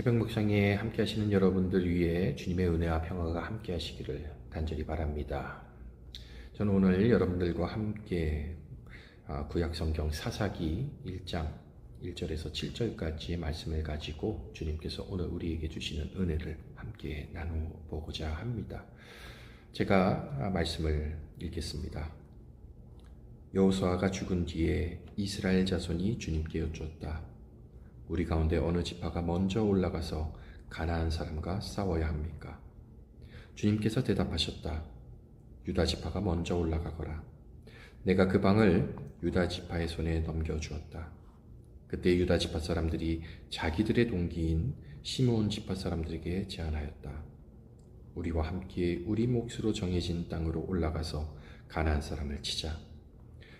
새벽 묵상에 함께 하시는 여러분들 위해 주님의 은혜와 평화가 함께 하시기를 간절히 바랍니다. 저는 오늘 여러분들과 함께 구약 성경 사사기 1장 1절에서 7절까지의 말씀을 가지고 주님께서 오늘 우리에게 주시는 은혜를 함께 나눠보고자 합니다. 제가 말씀을 읽겠습니다. 여호수아가 죽은 뒤에 이스라엘 자손이 주님께 여쭈었다. 우리 가운데 어느 지파가 먼저 올라가서 가나안 사람과 싸워야 합니까? 주님께서 대답하셨다. 유다 지파가 먼저 올라가거라. 내가 그 방을 유다 지파의 손에 넘겨주었다. 그때 유다 지파 사람들이 자기들의 동기인 시므온 지파 사람들에게 제안하였다. 우리와 함께 우리 몫으로 정해진 땅으로 올라가서 가나안 사람을 치자.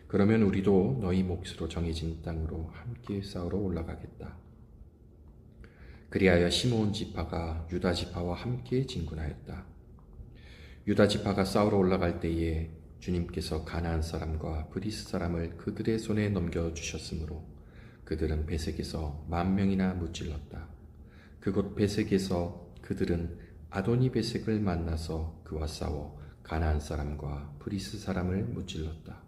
그러면 우리도 너희 몫으로 정해진 땅으로 함께 싸우러 올라가겠다. 그리하여 시므온 지파가 유다 지파와 함께 진군하였다. 유다 지파가 싸우러 올라갈 때에 주님께서 가나안 사람과 브리스 사람을 그들의 손에 넘겨주셨으므로 그들은 베색에서 10,000명이나 무찔렀다. 그곳 베색에서 그들은 아도니 베색을 만나서 그와 싸워 가나안 사람과 브리스 사람을 무찔렀다.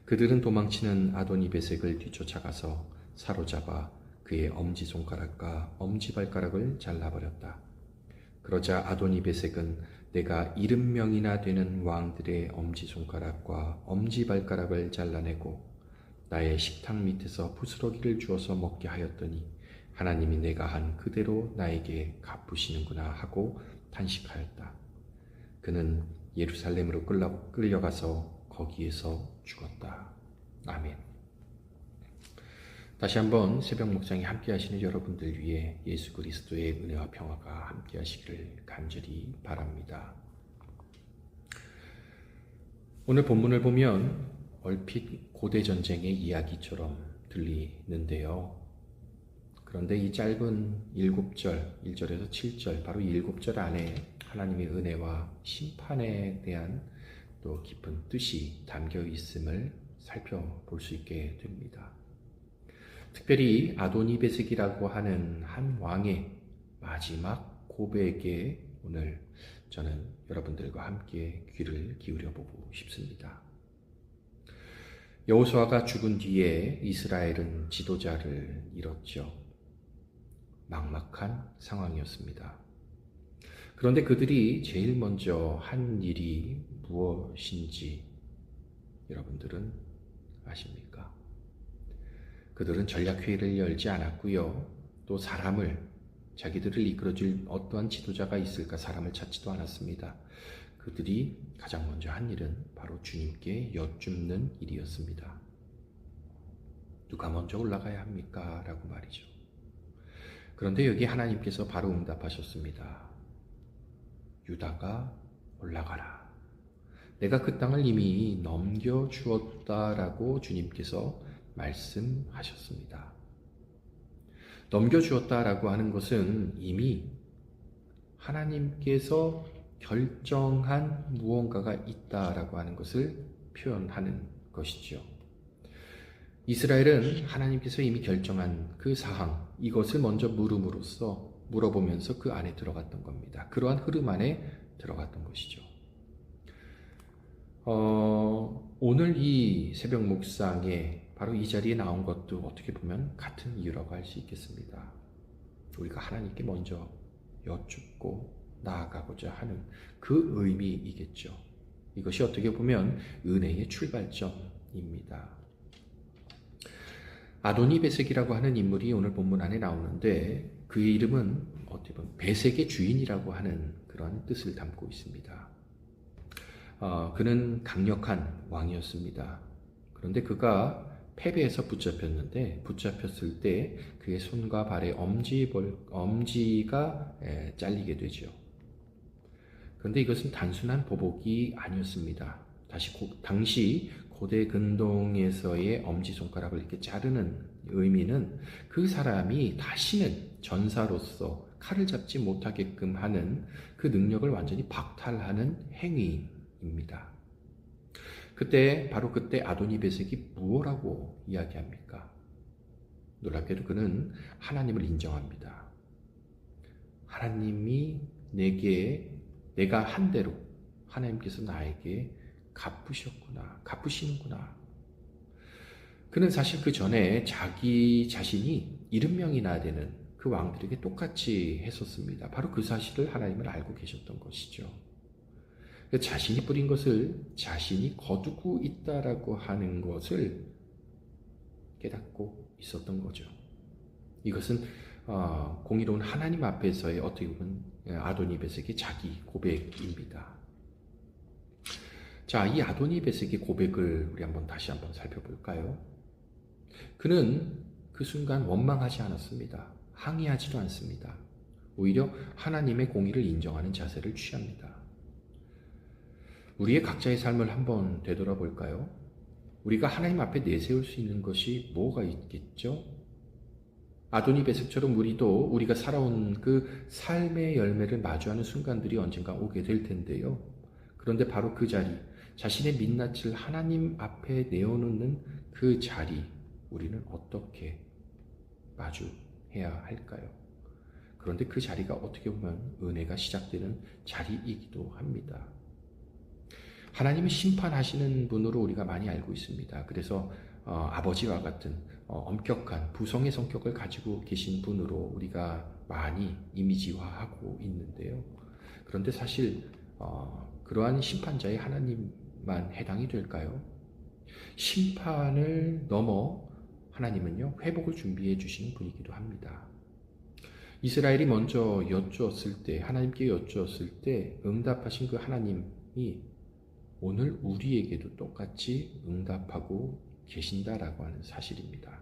그들은 도망치는 아도니 베색을 뒤쫓아가서 사로잡아 그의 엄지손가락과 엄지발가락을 잘라버렸다. 그러자 아도니 베색은 내가 70명이나 되는 왕들의 엄지손가락과 엄지발가락을 잘라내고 나의 식탁 밑에서 부스러기를 주어서 먹게 하였더니 하나님이 내가 한 그대로 나에게 갚으시는구나 하고 탄식하였다. 그는 예루살렘으로 끌려가서 거기에서 죽었다. 아멘. 다시 한번 새벽 목장에 함께 하시는 여러분들 위해 예수 그리스도의 은혜와 평화가 함께 하시기를 간절히 바랍니다. 오늘 본문을 보면 얼핏 고대 전쟁의 이야기처럼 들리는데요. 그런데 이 짧은 7절, 1절에서 7절, 바로 7절 안에 하나님의 은혜와 심판에 대한 또 깊은 뜻이 담겨 있음을 살펴볼 수 있게 됩니다. 특별히 아도니베섹이라고 하는 한 왕의 마지막 고백에 오늘 저는 여러분들과 함께 귀를 기울여 보고 싶습니다. 여호수아가 죽은 뒤에 이스라엘은 지도자를 잃었죠. 막막한 상황이었습니다. 그런데 그들이 제일 먼저 한 일이 무엇인지 여러분들은 아십니까? 그들은 전략회의를 열지 않았고요. 또 자기들을 이끌어줄 어떠한 지도자가 있을까 사람을 찾지도 않았습니다. 그들이 가장 먼저 한 일은 바로 주님께 여쭙는 일이었습니다. 누가 먼저 올라가야 합니까? 라고 말이죠. 그런데 여기 하나님께서 바로 응답하셨습니다. 유다가 올라가라. 내가 그 땅을 이미 넘겨주었다라고 주님께서 말씀하셨습니다. 넘겨주었다라고 하는 것은 이미 하나님께서 결정한 무언가가 있다라고 하는 것을 표현하는 것이죠. 이스라엘은 하나님께서 이미 결정한 그 사항, 이것을 먼저 물어보면서 그 안에 들어갔던 겁니다. 그러한 흐름 안에 들어갔던 것이죠. 오늘 이 새벽 묵상에 바로 이 자리에 나온 것도 어떻게 보면 같은 이유라고 할 수 있겠습니다. 우리가 하나님께 먼저 여쭙고 나아가고자 하는 그 의미이겠죠. 이것이 어떻게 보면 은혜의 출발점입니다. 아도니베섹이라고 하는 인물이 오늘 본문 안에 나오는데 그의 이름은 어떻게 보면 베색의 주인이라고 하는 그런 뜻을 담고 있습니다. 그는 강력한 왕이었습니다. 그런데 그가 패배해서 붙잡혔을 때 그의 손과 발에 엄지가 잘리게 되죠. 그런데 이것은 단순한 보복이 아니었습니다. 당시 고대 근동에서의 엄지손가락을 이렇게 자르는 의미는 그 사람이 다시는 전사로서 칼을 잡지 못하게끔 하는 그 능력을 완전히 박탈하는 행위입니다. 바로 그때 아도니베섹이 무엇라고 이야기합니까? 놀랍게도 그는 하나님을 인정합니다. 하나님이 내가 한 대로 하나님께서 나에게 갚으시는구나. 그는 사실 그 전에 자기 자신이 70명이나 되는 그 왕들에게 똑같이 했었습니다. 바로 그 사실을 하나님을 알고 계셨던 것이죠. 자신이 뿌린 것을 자신이 거두고 있다라고 하는 것을 깨닫고 있었던 거죠. 이것은 공의로운 하나님 앞에서의 어떻게 보면 아도니베섹의 자기 고백입니다. 자, 이 아도니베섹의 고백을 우리 다시 한번 살펴볼까요? 그는 그 순간 원망하지 않았습니다. 항의하지도 않습니다. 오히려 하나님의 공의를 인정하는 자세를 취합니다. 우리의 각자의 삶을 한번 되돌아볼까요? 우리가 하나님 앞에 내세울 수 있는 것이 뭐가 있겠죠? 아도니베섹처럼 우리가 살아온 그 삶의 열매를 마주하는 순간들이 언젠가 오게 될 텐데요. 그런데 바로 그 자리, 자신의 민낯을 하나님 앞에 내어놓는 그 자리, 우리는 어떻게 마주해야 할까요? 그런데 그 자리가 어떻게 보면 은혜가 시작되는 자리이기도 합니다. 하나님이 심판하시는 분으로 우리가 많이 알고 있습니다. 그래서 아버지와 같은 엄격한 부성의 성격을 가지고 계신 분으로 우리가 많이 이미지화하고 있는데요. 그런데 사실 그러한 심판자의 하나님만 해당이 될까요? 심판을 넘어 하나님은요, 회복을 준비해 주시는 분이기도 합니다. 이스라엘이 먼저 하나님께 여쭈었을 때 응답하신 그 하나님이 오늘 우리에게도 똑같이 응답하고 계신다라고 하는 사실입니다.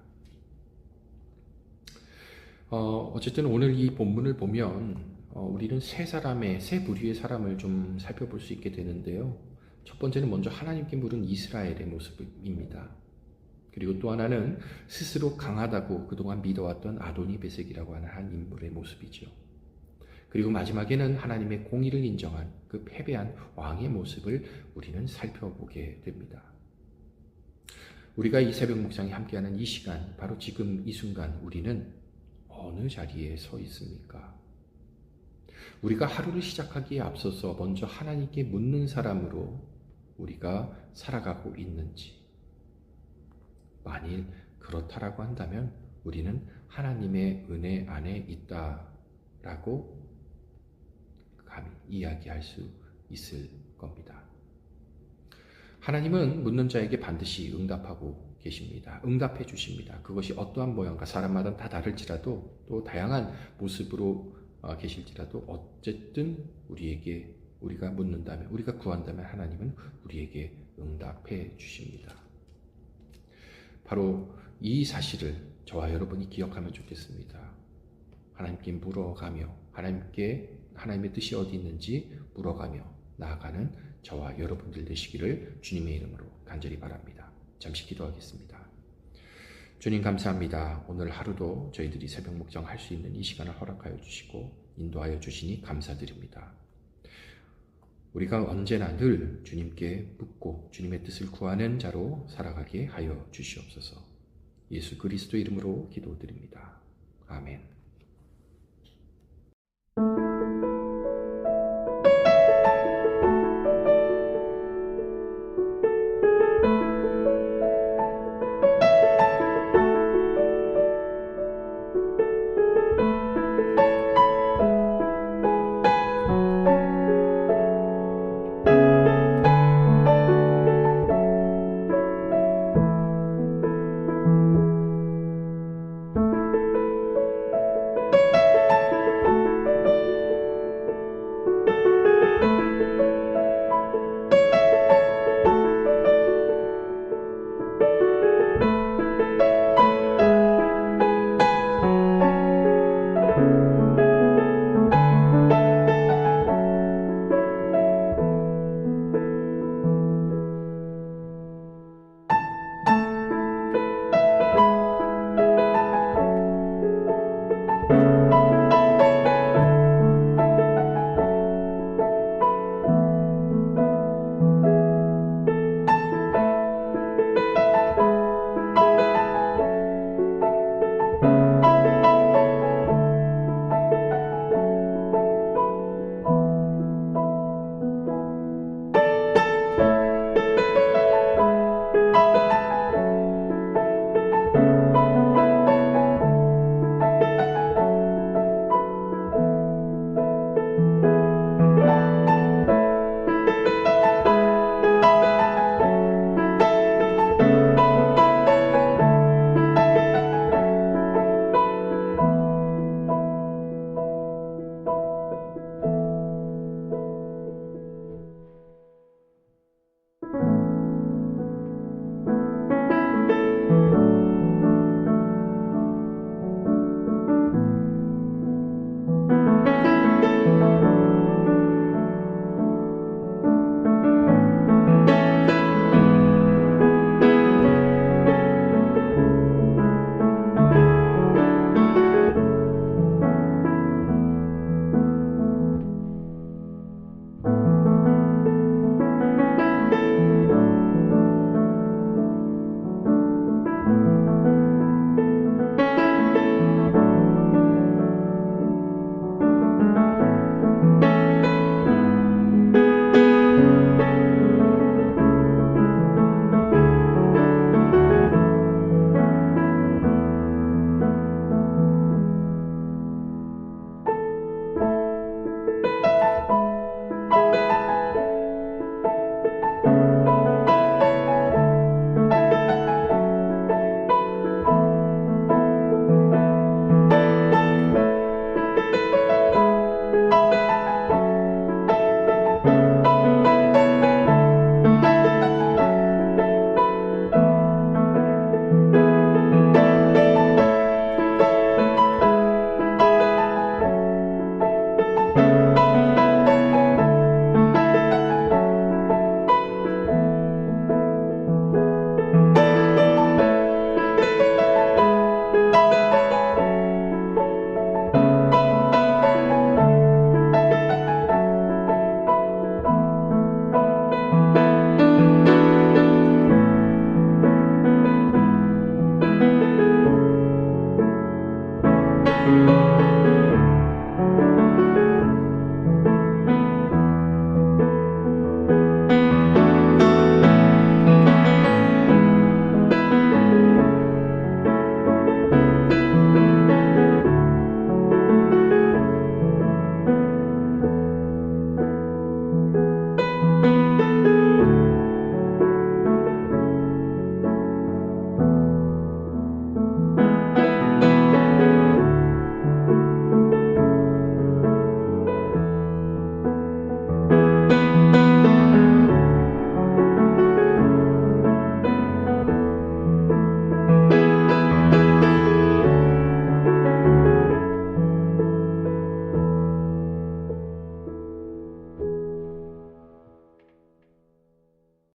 어쨌든 오늘 이 본문을 보면 우리는 세 부류의 사람을 좀 살펴볼 수 있게 되는데요. 첫 번째는 먼저 하나님께 물은 이스라엘의 모습입니다. 그리고 또 하나는 스스로 강하다고 그동안 믿어왔던 아도니베섹이라고 하는 한 인물의 모습이죠. 그리고 마지막에는 하나님의 공의를 인정한 그 패배한 왕의 모습을 우리는 살펴보게 됩니다. 우리가 이 새벽 묵상에 함께하는 이 시간, 바로 지금 이 순간 우리는 어느 자리에 서 있습니까? 우리가 하루를 시작하기에 앞서서 먼저 하나님께 묻는 사람으로 우리가 살아가고 있는지, 만일 그렇다라고 한다면 우리는 하나님의 은혜 안에 있다라고 감히 이야기할 수 있을 겁니다. 하나님은 묻는 자에게 반드시 응답하고 계십니다. 응답해 주십니다. 그것이 어떠한 모양과 사람마다 다 다를지라도 또 다양한 모습으로 계실지라도 어쨌든 우리가 묻는다면, 우리가 구한다면 하나님은 우리에게 응답해 주십니다. 바로 이 사실을 저와 여러분이 기억하면 좋겠습니다. 하나님께 물어가며 하나님의 뜻이 어디 있는지 물어가며 나아가는 저와 여러분들 되시기를 주님의 이름으로 간절히 바랍니다. 잠시 기도하겠습니다. 주님 감사합니다. 오늘 하루도 저희들이 새벽 묵상할 수 있는 이 시간을 허락하여 주시고 인도하여 주시니 감사드립니다. 우리가 언제나 늘 주님께 묻고 주님의 뜻을 구하는 자로 살아가게 하여 주시옵소서. 예수 그리스도 이름으로 기도드립니다. 아멘.